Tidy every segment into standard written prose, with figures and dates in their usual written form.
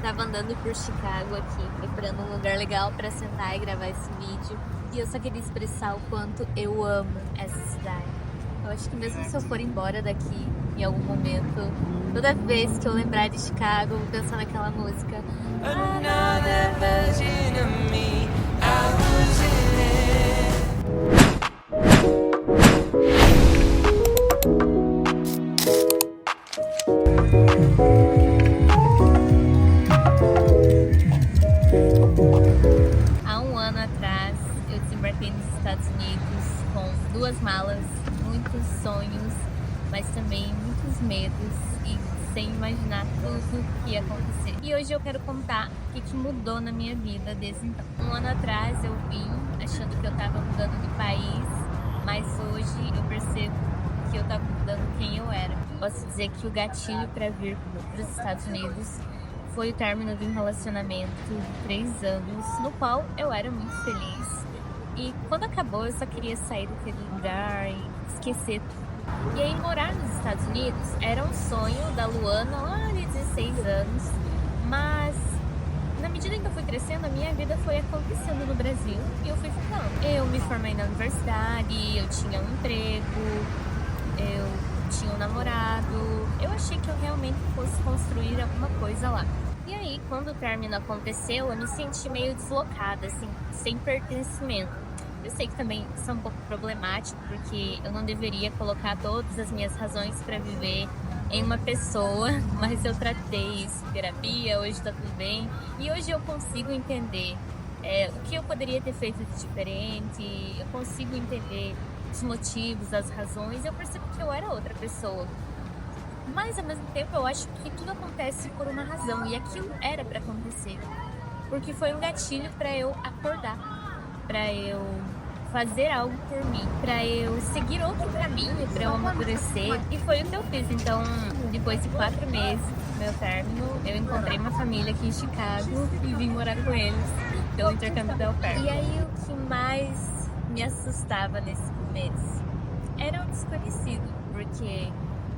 Tava andando por Chicago aqui, procurando um lugar legal pra sentar e gravar esse vídeo. E eu só queria expressar o quanto eu amo essa cidade. Eu acho que mesmo se eu for embora daqui em algum momento, toda vez que eu lembrar de Chicago, eu vou pensar naquela música. Another version of me, I was in it. Há um ano atrás, eu desembarquei nos Estados Unidos com 2 malas, muitos sonhos, mas também muitos medos e sem imaginar tudo o que ia acontecer. E hoje eu quero contar o que mudou na minha vida desde então. Um ano atrás eu vim achando que eu estava mudando de país, mas hoje eu percebo que eu estava mudando quem eu era. Posso dizer que o gatilho para vir para os Estados Unidos foi o término de um relacionamento de 3 anos, no qual eu era muito feliz. E quando acabou, eu só queria sair daquele lugar e esquecer tudo. E aí, morar nos Estados Unidos era um sonho da Luana lá de 16 anos, mas na medida em que eu fui crescendo, a minha vida foi acontecendo no Brasil e eu fui ficando. Eu me formei na universidade, eu tinha um emprego, eu tinha um namorado, eu achei que eu realmente fosse construir alguma coisa lá. E aí, quando o término aconteceu, eu me senti meio deslocada, assim, sem pertencimento. Eu sei que também isso é um pouco problemático, porque eu não deveria colocar todas as minhas razões para viver em uma pessoa, mas eu tratei isso em terapia, hoje tá tudo bem. E hoje eu consigo entender o que eu poderia ter feito de diferente, eu consigo entender os motivos, as razões, eu percebo que eu era outra pessoa. Mas ao mesmo tempo eu acho que tudo acontece por uma razão, e aquilo era para acontecer, porque foi um gatilho para eu acordar, para eu fazer algo por mim, para eu seguir outro caminho, para eu amadurecer, e foi o que eu fiz. Então, depois de 4 meses do meu término, eu encontrei uma família aqui em Chicago e vim morar com eles pelo intercâmbio da au pair. E aí o que mais me assustava nesse começo era o desconhecido, porque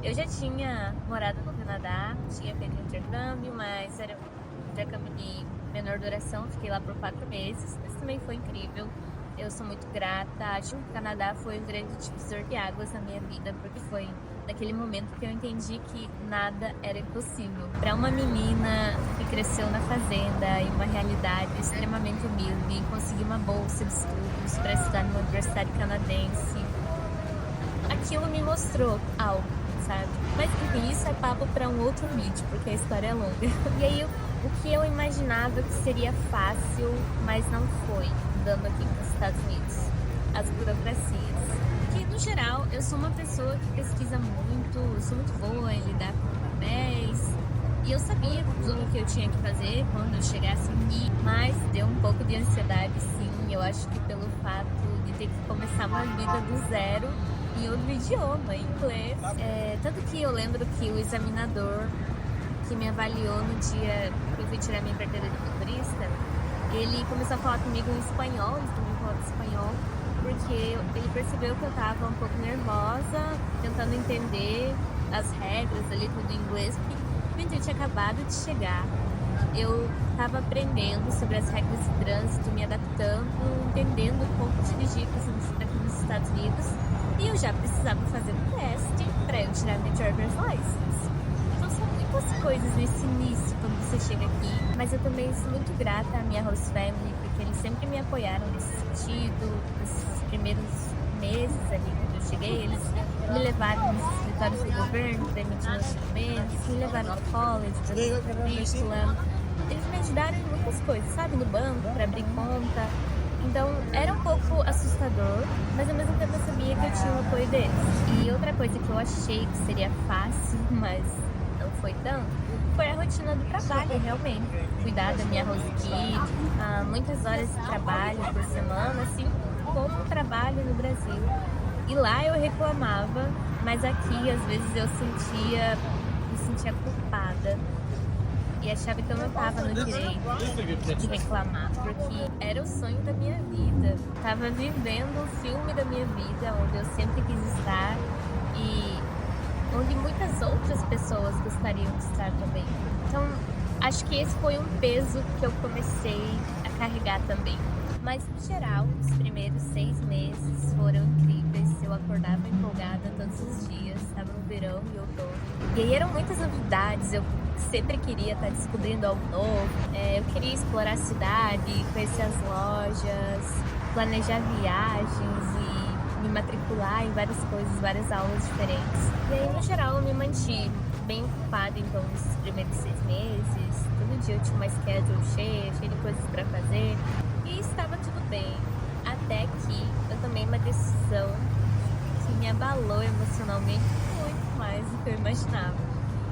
eu já tinha morado no Canadá, tinha feito intercâmbio, mas era um intercâmbio de menor duração, fiquei lá por 4 meses, mas também foi incrível. Eu sou muito grata, acho que o Canadá foi um grande divisor de águas na minha vida, porque foi naquele momento que eu entendi que nada era impossível. Para uma menina que cresceu na fazenda, em uma realidade extremamente humilde, conseguir uma bolsa de estudos para estudar numa universidade canadense, aquilo me mostrou algo, sabe? Mas enfim, isso é papo para um outro vídeo, porque a história é longa. E aí, o que eu imaginava que seria fácil, mas não foi, mudando aqui para os Estados Unidos, as burocracias. Que, no geral, eu sou uma pessoa que pesquisa muito, eu sou muito boa em lidar com papéis, e eu sabia tudo o que eu tinha que fazer quando eu chegasse aqui, mas deu um pouco de ansiedade, sim. Eu acho que pelo fato de ter que começar uma vida do zero, em outro idioma, em inglês. Tanto que eu lembro que o examinador que me avaliou no dia que eu fui tirar minha carteira de motorista, ele começou a falar comigo em espanhol, ele também falava espanhol, porque ele percebeu que eu tava um pouco nervosa, tentando entender as regras ali, tudo em inglês, porque eu tinha acabado de chegar. Eu estava aprendendo sobre as regras de trânsito, me adaptando, entendendo como dirigir aqui nos Estados Unidos, e eu já precisava fazer um teste para eu tirar minha driver's license. Então são muitas coisas nesse início quando você chega aqui, mas eu também sou muito grata à minha host family, porque eles sempre me apoiaram nesse sentido. Nesses primeiros meses ali quando eu cheguei, eles me levaram nos escritórios do governo para emitir meus documentos, me levaram ao college para fazer currículo. Eles me ajudaram em muitas coisas, sabe? No banco, para abrir conta. Então, era um pouco assustador, mas ao mesmo tempo eu sabia que eu tinha o apoio deles. E outra coisa que eu achei que seria fácil, mas não foi tanto, foi a rotina do trabalho, realmente. Cuidar da minha housekeeping, muitas horas de trabalho por semana, assim, como trabalho no Brasil. E lá eu reclamava, mas aqui, às vezes, eu me sentia culpada. E achava que eu não estava no direito de reclamar, porque era o sonho da minha vida. Estava vivendo o filme da minha vida, onde eu sempre quis estar e onde muitas outras pessoas gostariam de estar também. Então, acho que esse foi um peso que eu comecei a carregar também. Mas, no geral, os primeiros 6 meses foram incríveis. Eu acordava empolgada todos os dias, estava no verão e outono. E aí eram muitas novidades, eu sempre queria estar descobrindo algo novo. Eu queria explorar a cidade, conhecer as lojas, planejar viagens e me matricular em várias coisas, várias aulas diferentes. E aí, no geral, eu me mantive bem ocupada, então, nesses primeiros 6 meses. Todo dia eu tinha uma schedule cheia de coisas para fazer. E estava tudo bem, até que eu tomei uma decisão que me abalou emocionalmente muito mais do que eu imaginava.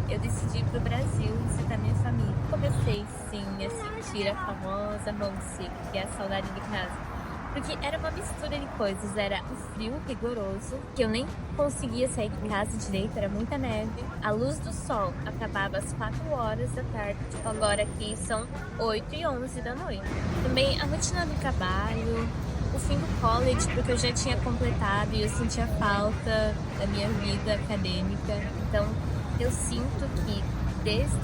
Eu decidi ir pro Brasil visitar minha família. Comecei sim a sentir a famosa homesick, que é a saudade de casa. Porque era uma mistura de coisas, era o frio rigoroso, que eu nem conseguia sair de casa direito, era muita neve. A luz do sol acabava às 4 horas da tarde, tipo agora aqui são 8h11 da noite. Também a rotina do trabalho, o fim do college, porque eu já tinha completado e eu sentia falta da minha vida acadêmica. Então eu sinto que desde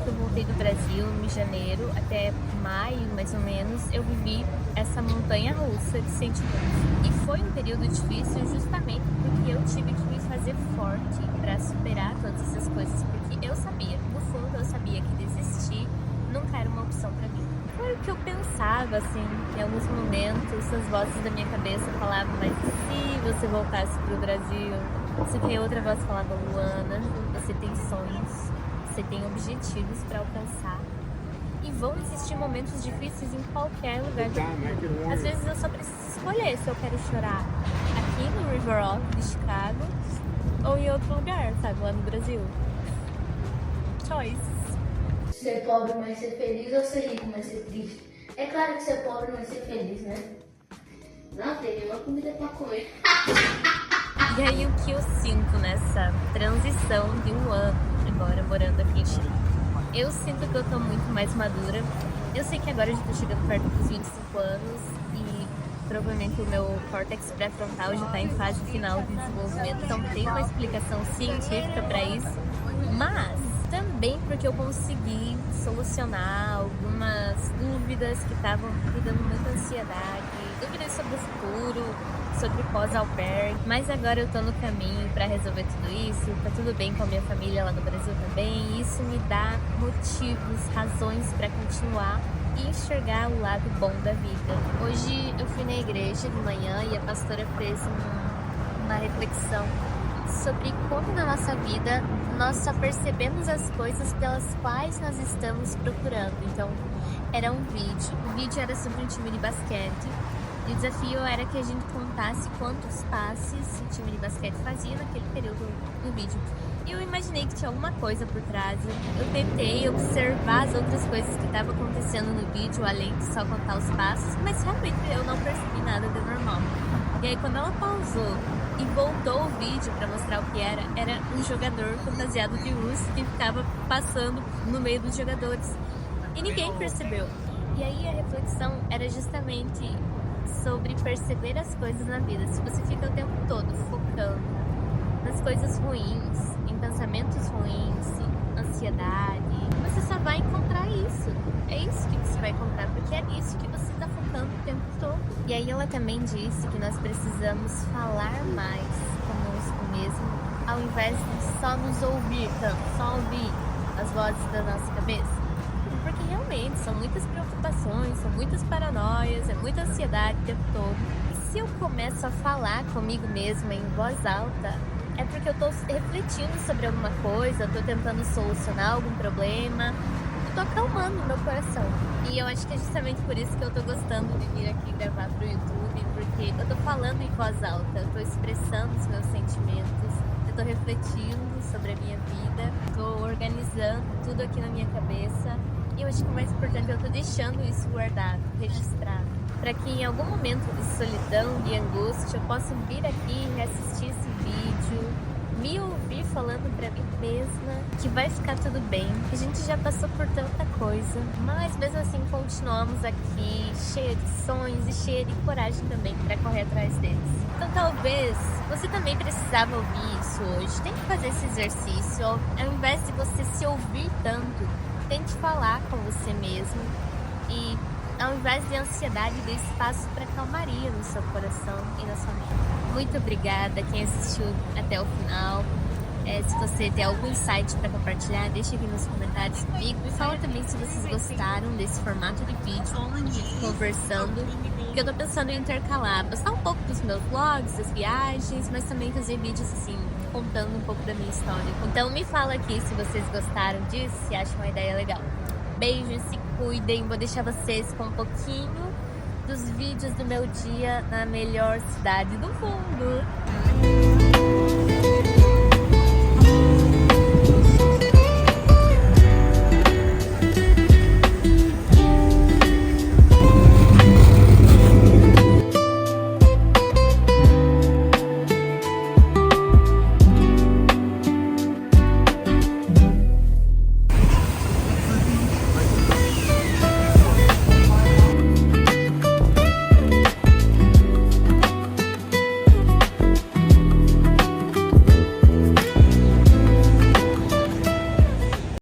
que eu voltei do Brasil em janeiro até maio, mais ou menos, eu vivi essa montanha russa de sentimentos. E foi um período difícil justamente porque eu tive que me fazer forte para superar todas essas coisas, porque eu sabia, no fundo eu sabia que desistir nunca era uma opção para mim. Foi o que eu pensava, assim, em alguns momentos, as vozes da minha cabeça falavam, mas se você voltasse pro Brasil? Você tem outra voz que falava, Luana, você tem sonhos, você tem objetivos para alcançar. E vão existir momentos difíceis em qualquer lugar do mundo. Às vezes eu só preciso escolher se eu quero chorar aqui no River Rock de Chicago ou em outro lugar, sabe, lá no Brasil. Choice. Ser pobre mas ser feliz ou ser rico mas ser triste? É claro que ser pobre mas ser feliz, né? Não tem nenhuma comida pra comer. E aí o que eu sinto nessa transição de um ano agora morando aqui em Chile? Eu sinto que eu tô muito mais madura. Eu sei que agora eu já tô chegando perto dos 25 anos e provavelmente o meu córtex pré-frontal já tá em fase final de desenvolvimento, então tem uma explicação científica para isso. Mas também porque eu consegui solucionar algumas dúvidas que estavam me dando muita ansiedade, dúvidas sobre o futuro, sobre pós-au pair, mas agora eu tô no caminho para resolver tudo isso, tá tudo bem com a minha família lá no Brasil também, e isso me dá motivos, razões para continuar e enxergar o lado bom da vida. Hoje eu fui na igreja de manhã e a pastora fez uma reflexão sobre como na nossa vida nós só percebemos as coisas pelas quais nós estamos procurando. Então, era um vídeo, o vídeo era sobre um time de basquete e o desafio era que a gente contasse quantos passes o time de basquete fazia naquele período do vídeo. E eu imaginei que tinha alguma coisa por trás, eu tentei observar as outras coisas que estavam acontecendo no vídeo, além de só contar os passos, mas realmente eu não percebi nada de normal. E aí quando ela pausou e voltou o vídeo para mostrar o que era um jogador fantasiado de urso que ficava passando no meio dos jogadores. E ninguém percebeu. E aí a reflexão era justamente sobre perceber as coisas na vida. Se você fica o tempo todo focando nas coisas ruins, em pensamentos ruins, em ansiedade, você só vai encontrar isso. É isso que você vai encontrar, porque é nisso que você está focando o tempo todo. E aí ela também disse que nós precisamos falar mais conosco mesmo, ao invés de só nos ouvir, só ouvir as vozes da nossa cabeça. Porque realmente são muitas preocupações, são muitas paranoias, é muita ansiedade o tempo todo. E se eu começo a falar comigo mesma em voz alta, é porque eu tô refletindo sobre alguma coisa, eu tô tentando solucionar algum problema, eu tô acalmando o meu coração. E eu acho que é justamente por isso que eu tô gostando de vir aqui gravar pro YouTube, porque eu tô falando em voz alta, eu tô expressando os meus sentimentos, eu tô refletindo sobre a minha vida, tô organizando tudo aqui na minha cabeça. E eu acho que o mais importante é eu tô deixando isso guardado, registrado, para que em algum momento de solidão, de angústia, eu possa vir aqui e reassistir esse vídeo, me ouvir falando pra mim mesma que vai ficar tudo bem, que a gente já passou por tanta coisa, mas mesmo assim continuamos aqui cheia de sonhos e cheia de coragem também para correr atrás deles. Então talvez você também precisava ouvir isso hoje. Tem que fazer esse exercício, ao invés de você se ouvir tanto, tente falar com você mesmo e, ao invés de ansiedade, dê espaço para calmaria no seu coração e na sua mente. Muito obrigada quem assistiu até o final. Se você tem algum insight para compartilhar, deixa aqui nos comentários comigo. Me fala também se vocês gostaram desse formato de vídeo, conversando. Porque eu tô pensando em intercalar, postar um pouco dos meus vlogs, das viagens, mas também fazer vídeos assim, contando um pouco da minha história. Então me fala aqui se vocês gostaram disso, se acham uma ideia legal. Beijos, se cuidem, vou deixar vocês com um pouquinho dos vídeos do meu dia na melhor cidade do mundo.